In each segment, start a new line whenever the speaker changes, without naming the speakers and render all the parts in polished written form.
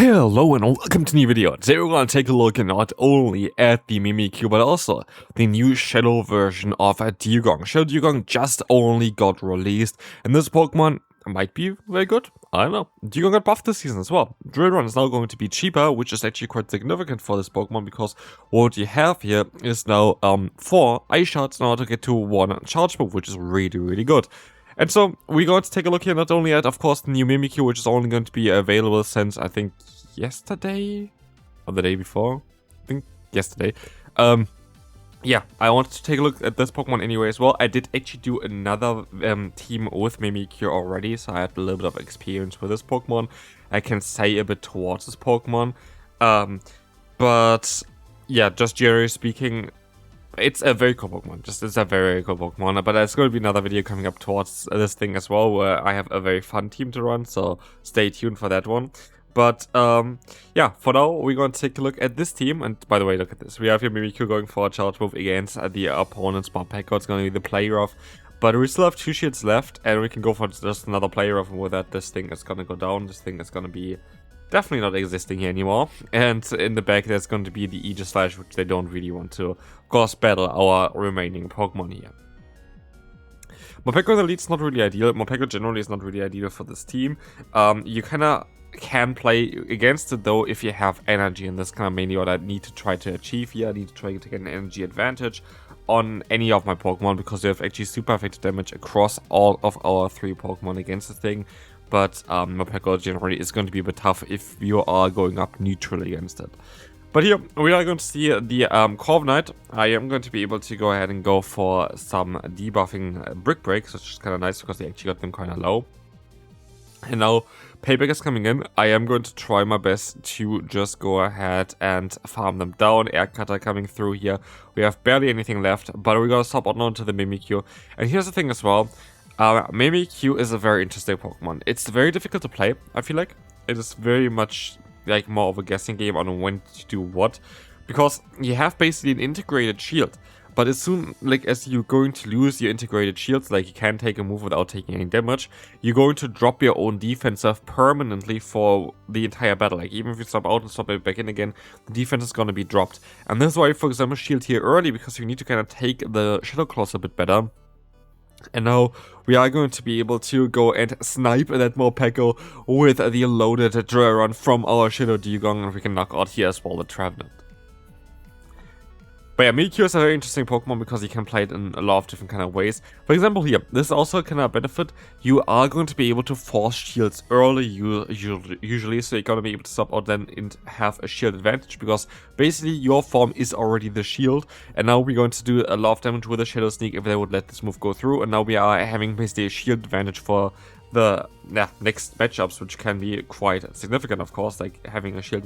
Hello and welcome to a new video. Today we're going to take a look not only at the Mimikyu but also the new Shadow version of Dewgong. Shadow Dewgong just only got released and this Pokemon might be very good. I don't know. Dewgong got buffed this season as well. Drill Run is now going to be cheaper, which is actually quite significant for this Pokemon because what you have here is now 4 Ice Shots in order to get to 1 Charge Move, which is really good. And so, we're going to take a look here not only at, of course, the new Mimikyu, which is only going to be available since, I think, yesterday? Or the day before? I think yesterday. Yeah, I wanted to take a look at this Pokemon anyway as well. I did actually do another team with Mimikyu already, so I had a little bit of experience with this Pokemon. I can say a bit towards this Pokemon. But, yeah, just generally speaking, it's a very cool Pokemon. It's a very cool Pokemon. But there's going to be another video coming up towards this thing as well, where I have a very fun team to run, so stay tuned for that one. But, yeah, for now, we're going to take a look at this team. And by the way, look at this. We have here Mimikyu going for a Charge Move against the opponent's Mopeko. It's going to be the player off. But we still have 2 shields left, and we can go for just another player off. And with that, this thing is going to go down. This thing is going to be definitely not existing here anymore. And in the back, there's going to be the Aegislash, which they don't really want to, of course, battle our remaining Pokemon here. Mopeko in the lead is not really ideal. Mopeko generally is not really ideal for this team. You kind of can play against it though if you have energy, and that's kind of mainly what I need to try to achieve here. I need to try to get an energy advantage on any of my Pokemon because they have actually super effective damage across all of our 3 Pokemon against the thing. But Mopeko generally is going to be a bit tough if you are going up neutral against it. But here we are going to see the Corviknight. I am going to be able to go ahead and go for some debuffing Brick Breaks, which is kind of nice because they actually got them kind of low. And now Payback is coming in. I am going to try my best to just go ahead and farm them down. Air Cutter coming through here. We have barely anything left, but we're going to stop on onto the Mimikyu. And here's the thing as well. Mimikyu is a very interesting Pokemon. It's very difficult to play, I feel like. It is very much like more of a guessing game on when to do what. Because you have basically an integrated shield. But as soon as you're going to lose your integrated shields, like you can't take a move without taking any damage, you're going to drop your own defense off permanently for the entire battle. Like even if you stop out and stop it back in again, the defense is going to be dropped. And this is why, for example, shield here early, because you need to kind of take the Shadow Claws a bit better. And now we are going to be able to go and snipe that Mopeko with the loaded Drill Run from our Shadow Dewgong, and we can knock out here as well the Trevenant. But yeah, Mimikyu is a very interesting Pokemon because you can play it in a lot of different kind of ways. For example here, this is also kind of a benefit. You are going to be able to force shields early usually, so you're going to be able to stop out then and have a shield advantage because basically your form is already the shield. And now we're going to do a lot of damage with a Shadow Sneak if they would let this move go through. And now we are having basically a shield advantage for the next matchups, which can be quite significant, of course. Like having a shield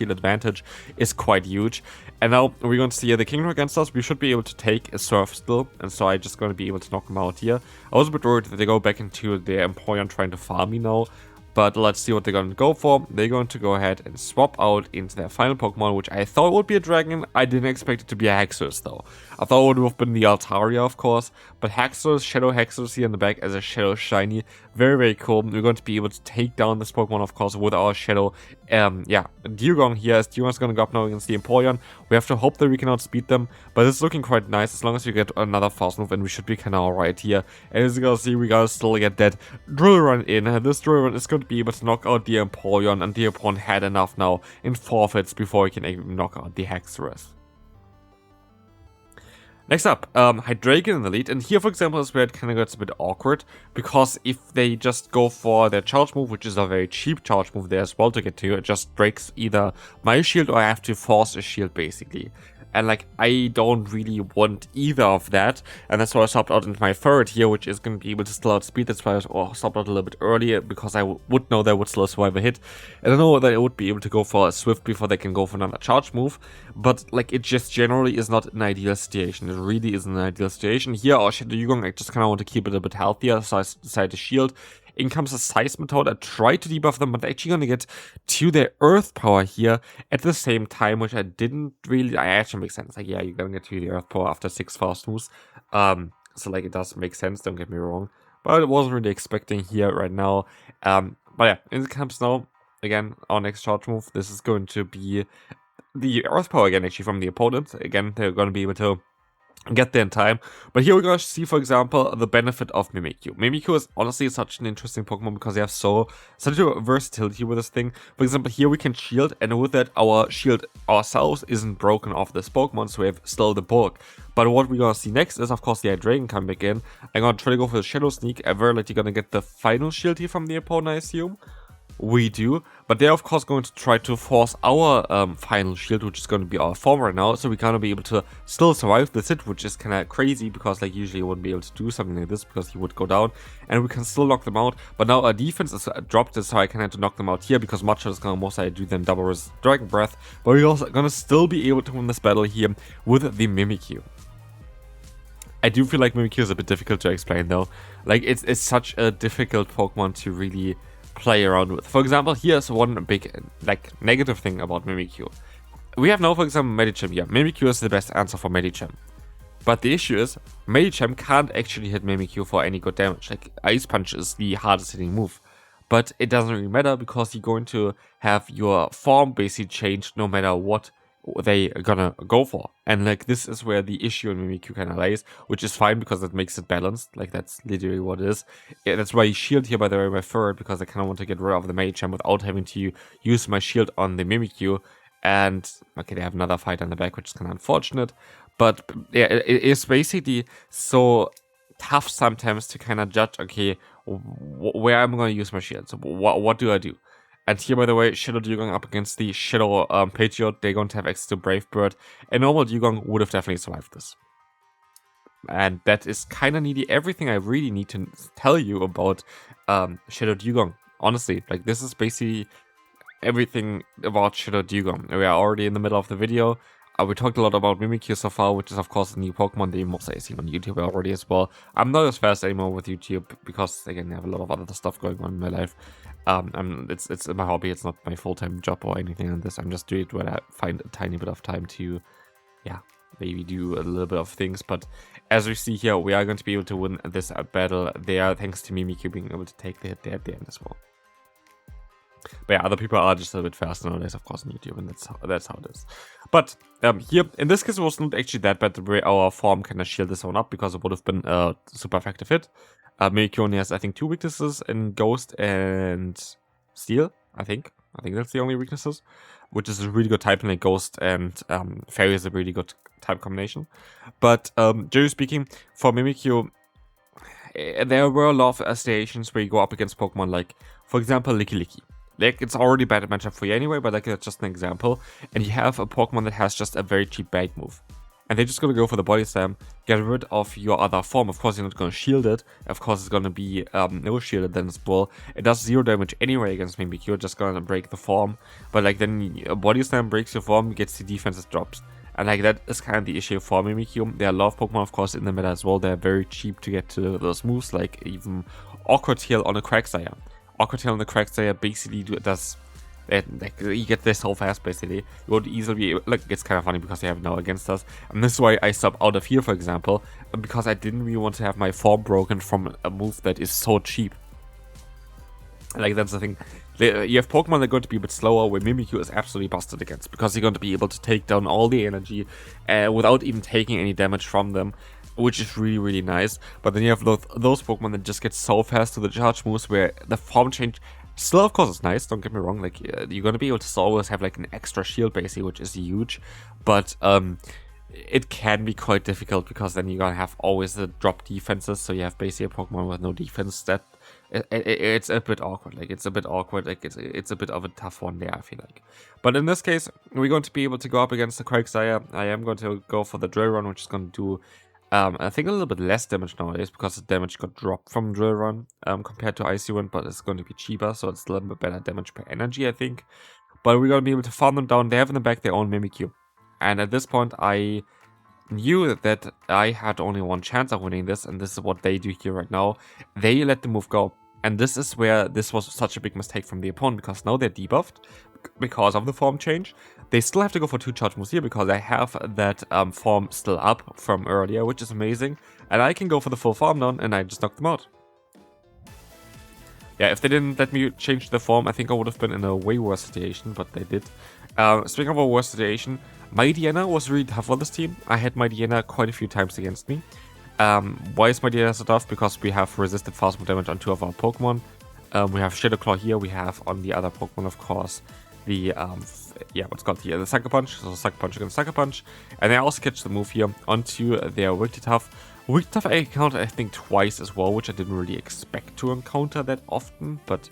advantage is quite huge. And now we're going to see the King against us. We should be able to take a Surf still, and so I'm just going to be able to knock him out here. I was a bit worried that they go back into their Empoleon trying to farm me now. But let's see what they're going to go for. They're going to go ahead and swap out into their final Pokemon, which I thought would be a Dragon. I didn't expect it to be a Haxorus, though. I thought it would have been the Altaria, of course. But Haxorus, Shadow Haxorus here in the back as a Shadow Shiny. Very cool. We're going to be able to take down this Pokemon, of course, with our Shadow, Dewgong here. As Dewgong's going to go up now against the Empoleon. We have to hope that we can outspeed them. But it's looking quite nice as long as we get another fast move, and we should be kind of alright here. And as you can see, we gotta still get that Drill Run in. This Drill Run is going to be able to knock out the Empoleon, and the opponent had enough now in forfeits before he can even knock out the Haxorus. Next up, Hydreigon in the lead, and here for example is where it kind of gets a bit awkward, because if they just go for their charge move, which is a very cheap charge move there as well to get to, it just breaks either my shield or I have to force a shield basically. And like, I don't really want either of that, and that's why I stopped out into my third here, which is going to be able to still outspeed. That's why I stopped out a little bit earlier, because I would know they would still survive a hit. And I know that I would be able to go for a Swift before they can go for another charge move, but like, it just generally is not an ideal situation. It really isn't an ideal situation. Here, our Shadow Dewgong, I just kind of want to keep it a bit healthier, so I decided to shield. In comes a Seismitoad. I tried to debuff them, but they're actually going to get to their Earth Power here at the same time, which I didn't really... I actually makes sense. Like, yeah, you're going to get to the Earth Power after 6 fast moves. So, like, it does make sense, don't get me wrong. But I wasn't really expecting here right now. But yeah, in it comes now. again, our next charge move, this is going to be the Earth Power again, actually, from the opponent. Again, they're going to be able to get there in time. But here we're going to see, for example, the benefit of Mimikyu. Mimikyu is honestly such an interesting Pokemon because they have such a versatility with this thing. For example, here we can shield, and with that, our shield ourselves isn't broken off this Pokemon, so we have still the bulk. But what we're going to see next is, of course, the Dragon coming back in. I'm going to try to go for the Shadow Sneak. I'm very likely going to get the final shield here from the opponent, I assume. We do, but they're of course going to try to force our final shield, which is going to be our form right now, so we're going to be able to still survive this hit, which is kind of crazy because like usually you wouldn't be able to do something like this because he would go down, and we can still knock them out. But now our defense is dropped, so I can have to knock them out here because Matcha is going to most likely do them double res Dragon Breath, but we're also going to still be able to win this battle here with the Mimikyu. I do feel like Mimikyu is a bit difficult to explain though. Like it's such a difficult Pokemon to really play around with. For example, here's one big like negative thing about Mimikyu. We have now, for example, Medicham here. Mimikyu is the best answer for Medicham. But the issue is, Medicham can't actually hit Mimikyu for any good damage. Like, Ice Punch is the hardest hitting move. But it doesn't really matter because you're going to have your form basically changed no matter what they are gonna go for. And like this is where the issue in Mimikyu kind of lies, which is fine because it makes it balanced. Like that's literally what it is. Yeah, that's why I shield here, by the way, my third, because I kind of want to get rid of the Medicham without having to use my shield on the Mimikyu. And okay, they have another fight on the back, which is kind of unfortunate. But yeah, it is basically so tough sometimes to kind of judge, okay, where I'm going to use my shield. So what do I do? And here, by the way, Shadow Dewgong up against the Shadow Patriot, they're going to have access to Brave Bird. And normal Dewgong would have definitely survived this. And that is kind of needy. Everything I really need to tell you about Shadow Dewgong. Honestly, like this is basically everything about Shadow Dewgong. We are already in the middle of the video. We talked a lot about Mimikyu so far, which is of course a new Pokemon that you mostly seen on YouTube already as well. I'm not as fast anymore with YouTube because again I have a lot of other stuff going on in my life. It's my hobby. It's not my full-time job or anything like this. I'm just doing it when I find a tiny bit of time to, yeah, maybe do a little bit of things. But as we see here, we are going to be able to win this battle there thanks to Mimikyu being able to take the hit there at the end as well. But yeah, other people are just a little bit faster nowadays, of course, on YouTube, and that's how it is. But here, in this case, it was not actually that bad the way our form kind of shield this one up, because it would have been a super effective hit. Mimikyu only has, I think, 2 weaknesses in Ghost and Steel, I think. I think that's the only weaknesses, which is a really good type, like Ghost and Fairy is a really good type combination. But generally speaking, for Mimikyu, there were a lot of situations where you go up against Pokemon like, for example, Licky. Like, it's already bad matchup for you anyway, but like, that's just an example. And you have a Pokemon that has just a very cheap bait move. And they're just going to go for the Body Slam, get rid of your other form. Of course, you're not going to shield it. Of course, it's going to be no shielded then as well. It does 0 damage anyway against Mimikyu. You're just going to break the form. But like, then a Body Slam breaks your form, gets the defenses drops. And like, that is kind of the issue for Mimikyu. There are a lot of Pokemon, of course, in the meta as well. They're very cheap to get to those moves, like even Awkward Tail on a Quagsire. Awkward Tail on the Quagsire basically does, like, you get this so fast basically. You would easily be able, like, it's kind of funny because they have it now against us. And this is why I sub out of here, for example, because I didn't really want to have my form broken from a move that is so cheap. Like, that's the thing. You have Pokemon that are going to be a bit slower, where Mimikyu is absolutely busted against, because you're going to be able to take down all the energy without even taking any damage from them, which is really, really nice. But then you have those Pokemon that just get so fast to the charge moves, where the form change still, of course, is nice, don't get me wrong. Like, you're going to be able to always have like an extra shield, basically, which is huge. But it can be quite difficult, because then you're going to have always the drop defenses, so you have basically a Pokemon with no defense. That it's a bit awkward. Like, it's a bit awkward. Like, it's a bit of a tough one there, I feel like. But in this case, we're going to be able to go up against the Quagsire. I am going to go for the Drill Run, which is going to do, I think, a little bit less damage nowadays, because the damage got dropped from Drill Run compared to Icy Wind, but it's going to be cheaper, so it's a little bit better damage per energy, I think. But we're going to be able to farm them down. They have in the back their own Mimikyu. And at this point, I knew that I had only one chance of winning this, and this is what they do here right now. They let the move go. And this is where this was such a big mistake from the opponent, because now they're debuffed because of the form change. They still have to go for 2 charge moves here, because I have that form still up from earlier, which is amazing. And I can go for the full farm down, and I just knocked them out. yeah, if they didn't let me change the form, I think I would have been in a way worse situation, but they did. Speaking of a worse situation, my Diana was really tough on this team. I had my Diana quite a few times against me. Why is my Diana so tough? Because we have resisted fast move damage on 2 of our Pokemon. We have Shadow Claw here. We have on the other Pokemon, of course, the what's called here, the Sucker Punch. So Sucker Punch against Sucker Punch, and I also catch the move here onto their Wigglytuff. Wigglytuff I encountered I think twice as well, which I didn't really expect to encounter that often, but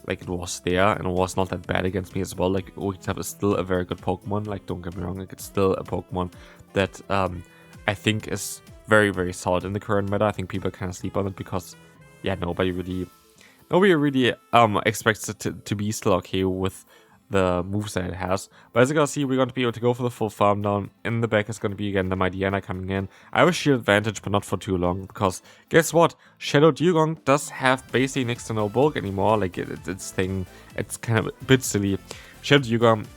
like it was there and it was not that bad against me as well. Like Wigglytuff is still a very good Pokemon. Like don't get me wrong, like it's still a Pokemon that I think is very, very solid in the current meta. I think people kind of sleep on it because yeah, nobody really expects it to be still okay with the moves that it has. But as you can see, we're going to be able to go for the full farm down. In the back is going to be again the Diana coming in. I have a shield advantage, but not for too long, because guess what? Shadow Dewgong does have basically next to no bulk anymore. Like it's kind of a bit silly. Shadow Dewgong,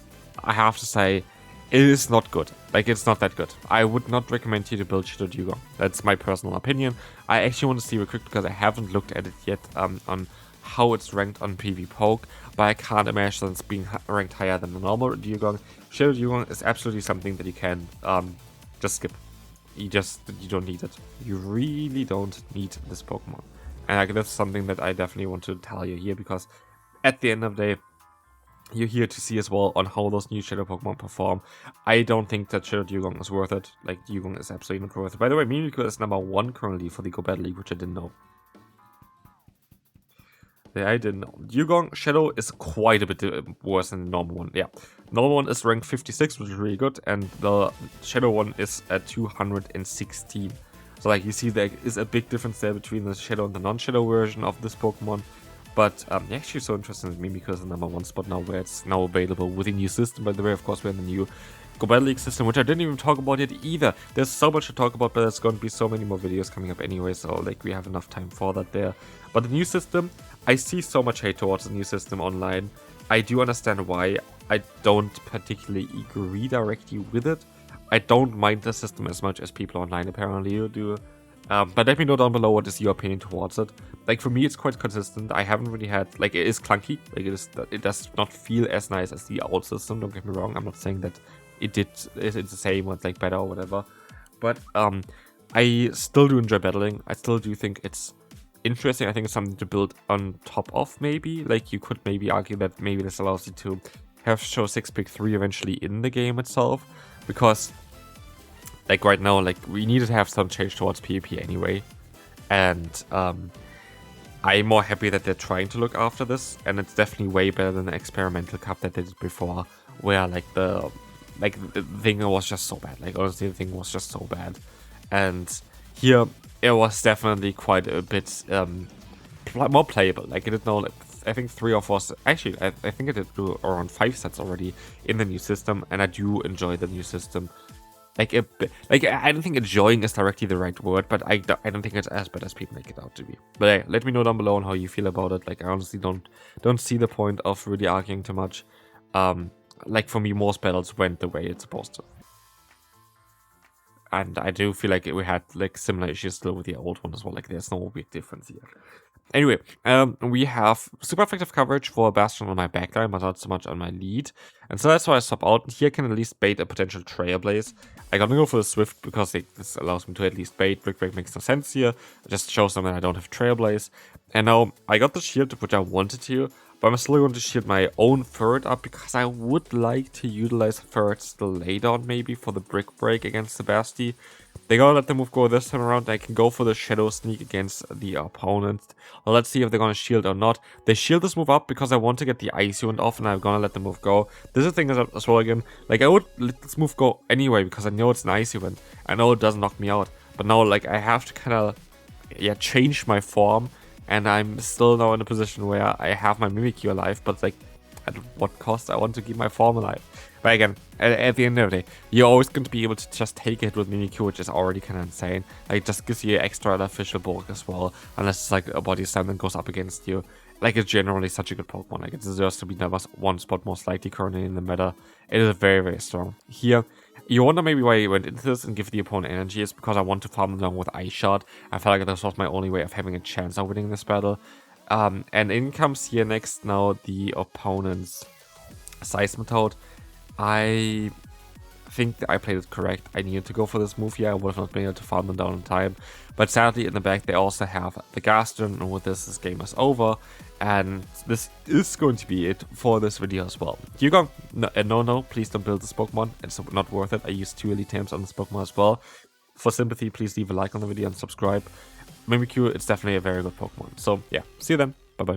I have to say, it is not good. Like it's not that good. I would not recommend you to build Shadow Dewgong. That's my personal opinion. I actually want to see real quick because I haven't looked at it yet on how it's ranked on PvPoke, but I can't imagine it's being ranked higher than the normal Dewgong. Shadow Dewgong is absolutely something that you can just skip. You don't need it. You really don't need this Pokemon. And like, that's something that I definitely want to tell you here, because at the end of the day, you're here to see as well on how those new Shadow Pokemon perform. I don't think that Shadow Dewgong is worth it. Like, Dewgong is absolutely not worth it. By the way, Mimikyu is number 1 currently for the Go Battle League, which I didn't know. Yeah, I didn't know. Dewgong Shadow is quite a bit worse than the normal one. Yeah, normal one is ranked 56, which is really good, and the Shadow one is at 216. So like you see, there is a big difference there between the Shadow and the non-Shadow version of this Pokemon. But actually so interesting to me because the number 1 spot now, where it's now available with the new system. By the way, of course, we're in the new Go Battle League system, which I didn't even talk about yet either. There's so much to talk about, but there's going to be so many more videos coming up anyway, so like we have enough time for that there. But the new system, I see so much hate towards the new system online. I do understand why. I don't particularly agree directly with it. I don't mind the system as much as people online apparently do. But let me know down below what is your opinion towards it. Like for me, it's quite consistent. I haven't really had, like, it is clunky. Like it does not feel as nice as the old system. Don't get me wrong. I'm not saying that it's the same or it's like better or whatever. But I still do enjoy battling. I still do think it's interesting. I think it's something to build on top of maybe. Like you could maybe argue that maybe this allows you to have show 6 pick 3 eventually in the game itself, because like right now, like we needed to have some change towards PvP anyway, and I'm more happy that they're trying to look after this, and it's definitely way better than the experimental cup that they did before, where like the thing was just so bad. Like honestly, the thing was just so bad, and here it was definitely quite a bit more playable. Like I did know, like, I think 3 or 4. Actually, I think I did do around 5 sets already in the new system, and I do enjoy the new system. Like I don't think enjoying is directly the right word, but I don't think it's as bad as people make it out to be. But hey, let me know down below on how you feel about it. Like I honestly don't see the point of really arguing too much. Like for me, most battles went the way it's supposed to. And I do feel like we had like similar issues still with the old one as well. Like there's no big difference here. Anyway, we have super effective coverage for Bastion on my backline, but not so much on my lead. And so that's why I swap out. And here I can at least bait a potential Trailblaze. I gotta go for the Swift because this allows me to at least bait. Brick Break makes no sense here. It just shows them that I don't have Trailblaze. And now I got the shield, which I wanted to, but I'm still going to shield my own Ferret up because I would like to utilize Ferret still later on maybe for the Brick Break against the Basti. They gotta let the move go this time around. I can go for the Shadow Sneak against the opponent. Well, let's see if they're gonna shield or not. They shield this move up because I want to get the Icy Wind off, and I'm gonna let the move go. This is the thing as well again. Like I would let this move go anyway because I know it's an Icy Wind. I know it doesn't knock me out, but now like I have to kind of change my form, and I'm still now in a position where I have my Mimikyu alive, but like at what cost? I want to keep my form alive. But again, at the end of the day, you're always going to be able to just take it with Mimikyu, which is already kind of insane. Like, it just gives you extra artificial bulk as well, unless it's like a body slam that goes up against you. Like, it's generally such a good Pokemon. Like, it deserves to be number 1 spot most likely currently in the meta. It is very, very strong. Here, you wonder maybe why I went into this and give the opponent energy. It's because I want to farm along with Ice Shot. I felt like this was my only way of having a chance of winning this battle. And in comes here next now the opponent's Seismitoad. I think that I played it correct. I needed to go for this move here. I would have not been able to farm them down in time. But sadly, in the back, they also have the Gaston, and with this game is over. And this is going to be it for this video as well. Dewgong, no, please don't build this Pokemon. It's not worth it. I used 2 elite teams on this Pokemon as well. For sympathy, please leave a like on the video and subscribe. Mimikyu, it's definitely a very good Pokemon. So yeah, see you then. Bye-bye.